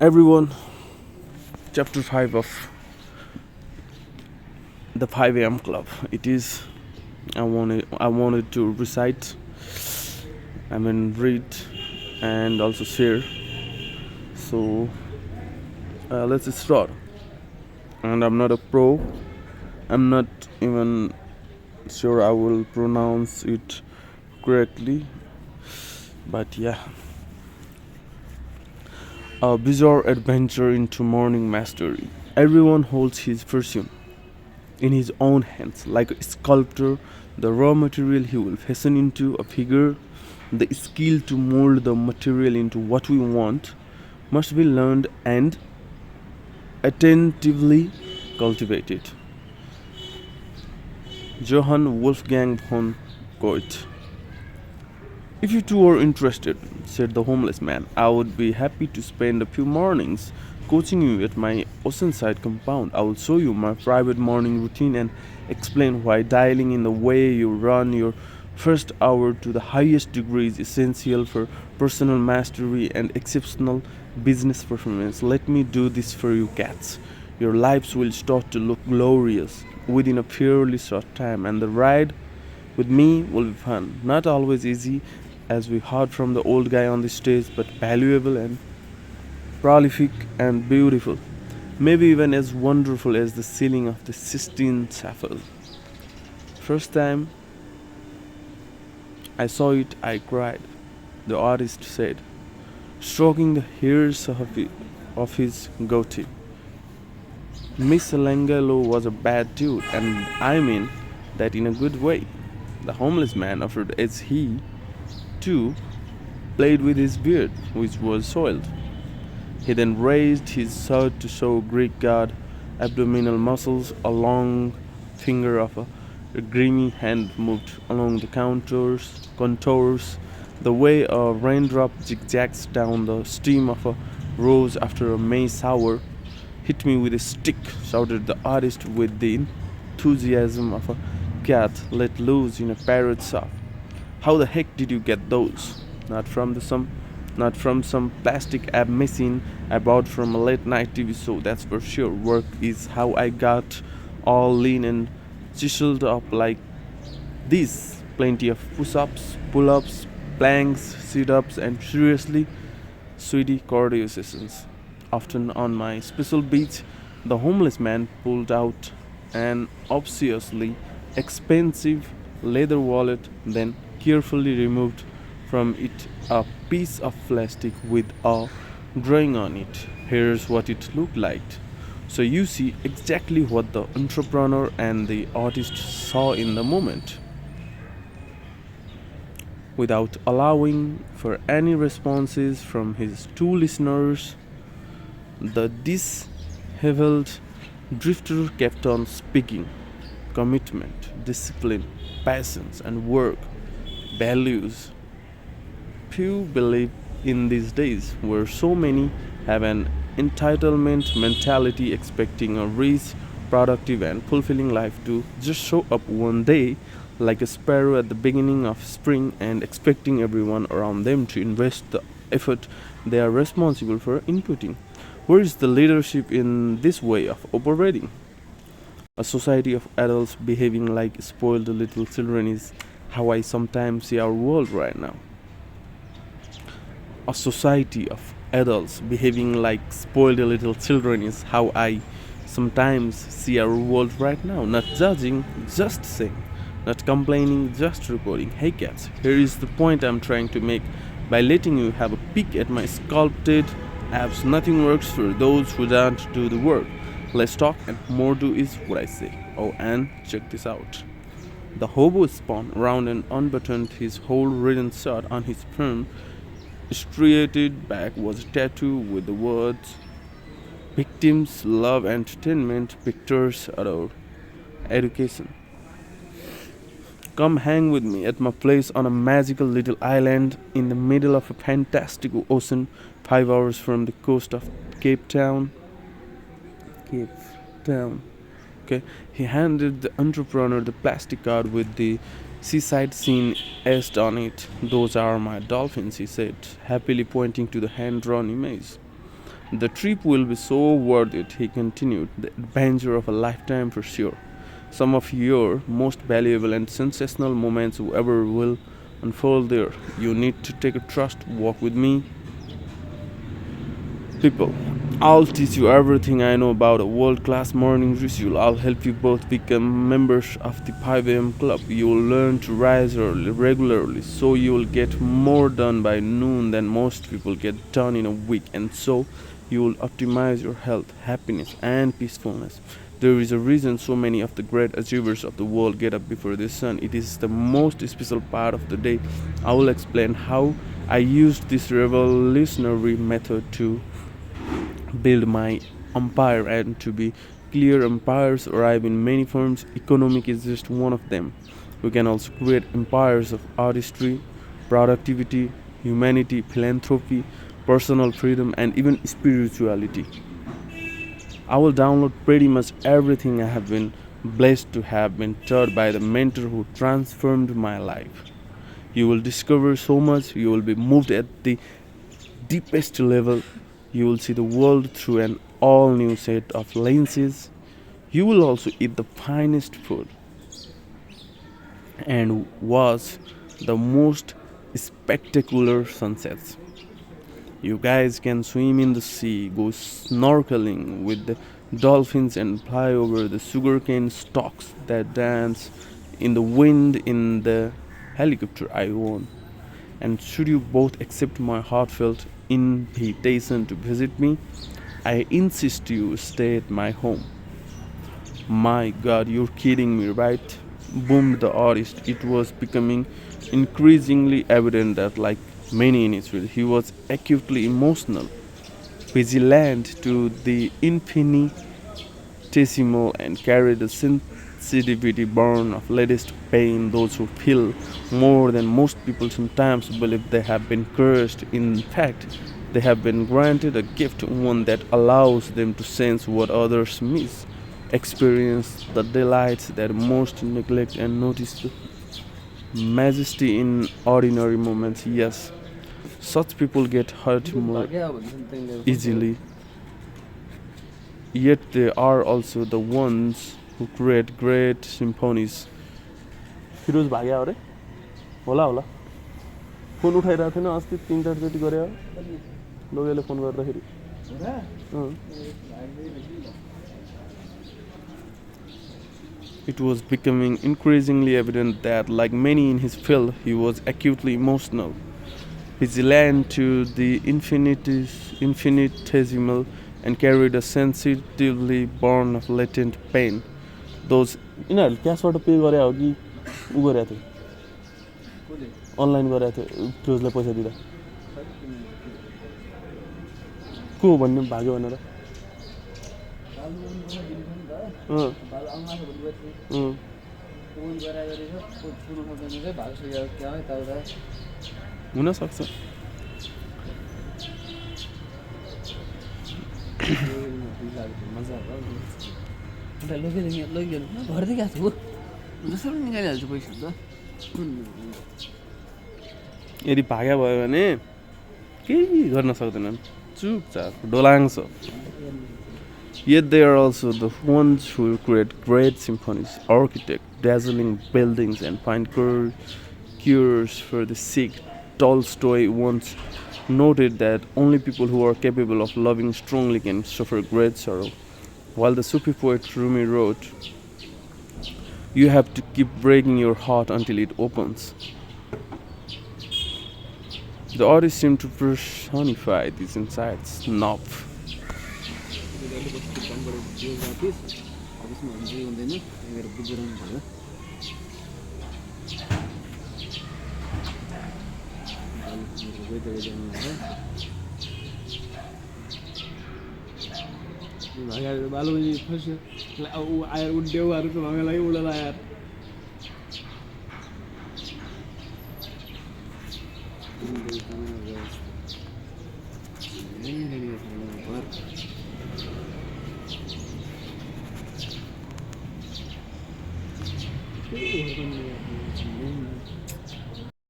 Everyone, chapter 5 of the 5 a.m. club. It is, I wanted to recite, read, and also share. So let's start. And I'm not a pro, I'm not even sure I will pronounce it correctly, but yeah. A bizarre adventure into morning mastery. Everyone holds his fortune in his own hands, like a sculptor, the raw material he will fashion into a figure, the skill to mold the material into what we want, must be learned and attentively cultivated. Johann Wolfgang von Goethe. If you two are interested, said the homeless man, I would be happy to spend a few mornings coaching you at my oceanside compound. I will show you my private morning routine and explain why dialing in the way you run your first hour to the highest degree is essential for personal mastery and exceptional business performance. Let me do this for you, cats. Your lives will start to look glorious within a fairly short time, and the ride with me will be fun. Not always easy, as we heard from the old guy on the stage, but valuable and prolific and beautiful. Maybe even as wonderful as the ceiling of the Sistine Chapel. First time I saw it, I cried, the artist said, stroking the hairs of his goatee. Michelangelo was a bad dude, and I mean that in a good way. The homeless man offered as he, too, played with his beard, which was soiled. He then raised his shirt to show Greek god abdominal muscles. A long finger of a grimy hand moved along the contours, the way a raindrop zigzags down the stem of a rose after a May shower. Hit me with a stick, shouted the artist with the enthusiasm of a cat let loose in a parrot shop. How the heck did you get those? Not from the some not from some plastic ab machine I bought from a late night TV show, that's for sure. Work is how I got all lean and chiseled up like this. Plenty of push ups, pull ups, planks, sit ups, and seriously, sweetie cardio sessions. Often on my special beach, the homeless man pulled out an obviously expensive leather wallet, then carefully removed from it a piece of plastic with a drawing on it. Here's what it looked like. So you see exactly what the entrepreneur and the artist saw in the moment. Without allowing for any responses from his two listeners, the disheveled drifter kept on speaking. Commitment, discipline, patience, and work, values. Few believe in these days, where so many have an entitlement mentality, expecting a rich, productive, and fulfilling life to just show up one day like a sparrow at the beginning of spring and expecting everyone around them to invest the effort they are responsible for inputting. Where is the leadership in this way of operating? A society of adults behaving like spoiled little children is how I sometimes see our world right now. A society of adults behaving like spoiled little children is how I sometimes see our world right now. Not judging, just saying. Not complaining, just reporting. Hey cats, here is the point I'm trying to make. By letting you have a peek at my sculpted abs, nothing works for those who don't do the work. Less talk and more do is what I say. Oh, and check this out. The hobo spun round and unbuttoned his whole ridden shirt. On his firm, striated back was a tattoo with the words Victims Love Entertainment, Pictures Adore Education. Come hang with me at my place on a magical little island in the middle of a fantastic ocean, 5 hours from the coast of Cape Town. Cape Town. Okay. He handed the entrepreneur the plastic card with the seaside scene etched on it. Those are my dolphins, he said, happily pointing to the hand drawn image. The trip will be so worth it, he continued. The adventure of a lifetime for sure. Some of your most valuable and sensational moments ever will unfold there. You need to take a trust walk with me. People, I'll teach you everything I know about a world class morning ritual. I'll help you both become members of the 5 a.m. club. You will learn to rise early, regularly, so you will get more done by noon than most people get done in a week, and so you will optimize your health, happiness, and peacefulness. There is a reason so many of the great achievers of the world get up before the sun. It is the most special part of the day. I will explain how I used this revolutionary method to build my empire, and to be clear, empires arrive in many forms. Economic is just one of them. We can also create empires of artistry, productivity, humanity, philanthropy, personal freedom, and even spirituality. I will download pretty much everything I have been blessed to have been taught by the mentor who transformed my life. You will discover so much, you will be moved at the deepest level. You will see the world through an all new set of lenses. You will also eat the finest food and watch the most spectacular sunsets. You guys can swim in the sea, go snorkeling with the dolphins, and fly over the sugarcane stalks that dance in the wind in the helicopter I own. And should you both accept my heartfelt invitation to visit me, I insist you stay at my home. My god, you're kidding me, right? Boomed the artist. It was becoming increasingly evident that, like many in Israel, he was acutely emotional, vigilant to the infinitesimal, and carried a sensitivity born of latest pain. Those who feel more than most people sometimes believe they have been cursed. In fact, they have been granted a gift, one that allows them to sense what others miss, experience the delights that most neglect, and notice the majesty in ordinary moments. Yes, such people get hurt more easily, yet they are also the ones who create great symphonies. Firoz भाग्यो अरे होला होला phone उठाइरहेको थिएन अस्ति 3-4 चोटि गरे लोगेले phone गर्दाखेरि It was becoming increasingly evident that, like many in his field, he was acutely emotional, vigilant to the infinitesimal, and carried a sensitively born of latent pain. Those यिनीहरूले क्यासबाट पे गरे हो कि उ गरेको थियो अनलाइन गरेको थियो फिरोजलाई पैसा दिँदा को हो भन्ने भाग्यो भनेर हुन सक्छ यदि भाग्या भयो भने केही गर्न सक्दैनन् चुपचाप डोलाङ्छ Yet they are also the ones who create great symphonies, architect dazzling buildings, and find cures for the sick. Tolstoy once noted that only people who are capable of loving strongly can suffer great sorrow, while the Sufi poet Rumi wrote, "You have to keep breaking your heart until it opens." The artist seemed to personify these insights. Nope. बालू में फंस आयर उड्डे हुआ तो हमें लगे उड़ा यार